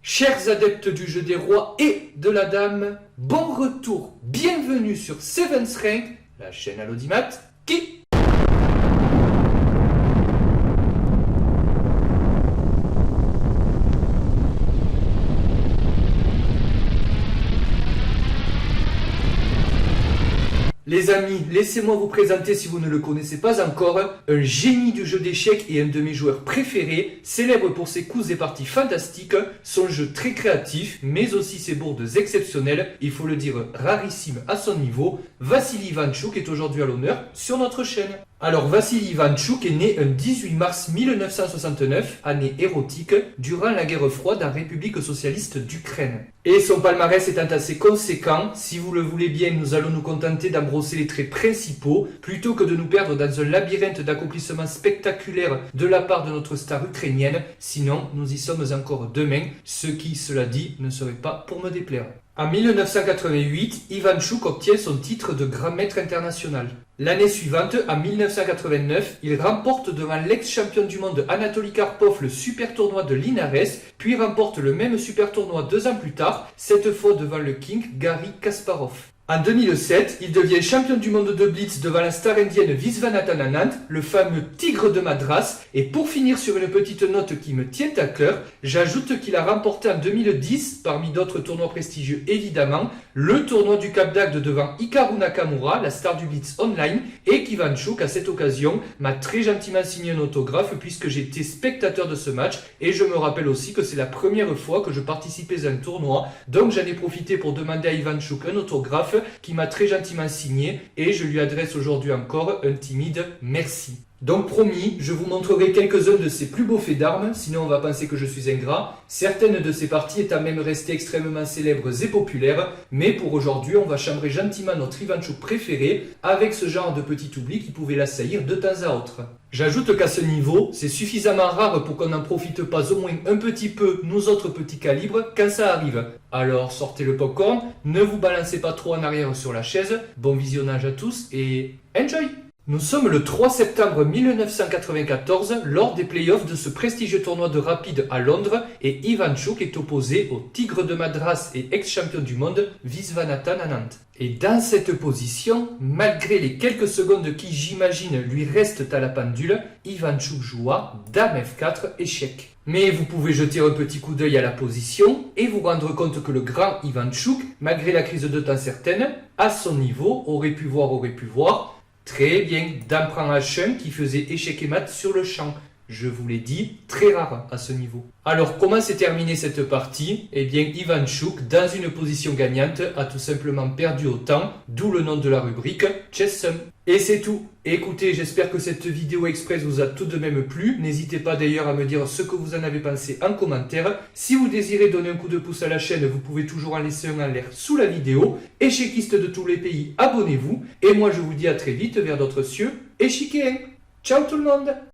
Chers adeptes du jeu des rois et de la dame, bon retour, bienvenue sur Seven's Rank, la chaîne à l'audimat qui... Les amis, laissez-moi vous présenter, si vous ne le connaissez pas encore, un génie du jeu d'échecs et un de mes joueurs préférés, célèbre pour ses coups et parties fantastiques, son jeu très créatif, mais aussi ses bourdes exceptionnelles, il faut le dire rarissime à son niveau. Vassili Ivanchuk est aujourd'hui à l'honneur sur notre chaîne. Alors Vassili Ivanchuk est né un 18 mars 1969, année érotique, durant la guerre froide en République socialiste d'Ukraine. Et son palmarès étant assez conséquent, si vous le voulez bien, nous allons nous contenter d'embrosser les traits principaux, plutôt que de nous perdre dans un labyrinthe d'accomplissements spectaculaires de la part de notre star ukrainienne, sinon nous y sommes encore demain, ce qui, cela dit, ne serait pas pour me déplaire. En 1988, Ivanchuk obtient son titre de grand maître international. L'année suivante, en 1989, il remporte devant l'ex-champion du monde Anatoly Karpov le super tournoi de Linares, puis remporte le même super tournoi 2 ans plus tard, cette fois devant le King Garry Kasparov. En 2007, il devient champion du monde de Blitz devant la star indienne Viswanathan Anand, le fameux tigre de Madras. Et pour finir sur une petite note qui me tient à cœur, j'ajoute qu'il a remporté en 2010, parmi d'autres tournois prestigieux évidemment, le tournoi du Cap d'Agde devant Hikaru Nakamura, la star du Blitz Online, et qu'Ivanchuk, à cette occasion, m'a très gentiment signé un autographe puisque j'étais spectateur de ce match, et je me rappelle aussi que c'est la première fois que je participais à un tournoi, donc j'en ai profité pour demander à Ivanchuk un autographe qui m'a très gentiment signé et je lui adresse aujourd'hui encore un timide merci. Donc promis, je vous montrerai quelques-uns de ses plus beaux faits d'armes, sinon on va penser que je suis ingrat, certaines de ses parties étant même restées extrêmement célèbres et populaires, mais pour aujourd'hui on va chambrer gentiment notre Ivanchuk préféré avec ce genre de petit oubli qui pouvait l'assaillir de temps à autre. J'ajoute qu'à ce niveau, c'est suffisamment rare pour qu'on n'en profite pas au moins un petit peu, nous autres petits calibres, quand ça arrive. Alors sortez le popcorn, ne vous balancez pas trop en arrière sur la chaise, bon visionnage à tous et enjoy! Nous sommes le 3 septembre 1994 lors des playoffs de ce prestigieux tournoi de rapide à Londres et Ivanchuk est opposé au tigre de Madras et ex-champion du monde Viswanathan Anand. Et dans cette position, malgré les quelques secondes qui j'imagine lui restent à la pendule, Ivanchuk joua Dame F4 échec. Mais vous pouvez jeter un petit coup d'œil à la position et vous rendre compte que le grand Ivanchuk, malgré la crise de temps certaine, à son niveau, aurait pu voir, très bien, Dame prend H1 qui faisait échec et mat sur le champ. Je vous l'ai dit, très rare à ce niveau. Alors comment s'est terminée cette partie? Eh bien Ivanchuk, dans une position gagnante, a tout simplement perdu au temps, d'où le nom de la rubrique Chess Sum. Et c'est tout. Écoutez, j'espère que cette vidéo express vous a tout de même plu. N'hésitez pas d'ailleurs à me dire ce que vous en avez pensé en commentaire. Si vous désirez donner un coup de pouce à la chaîne, vous pouvez toujours en laisser un en l'air sous la vidéo. Échequistes de tous les pays, abonnez-vous. Et moi je vous dis à très vite vers d'autres cieux échiquéens. Ciao tout le monde!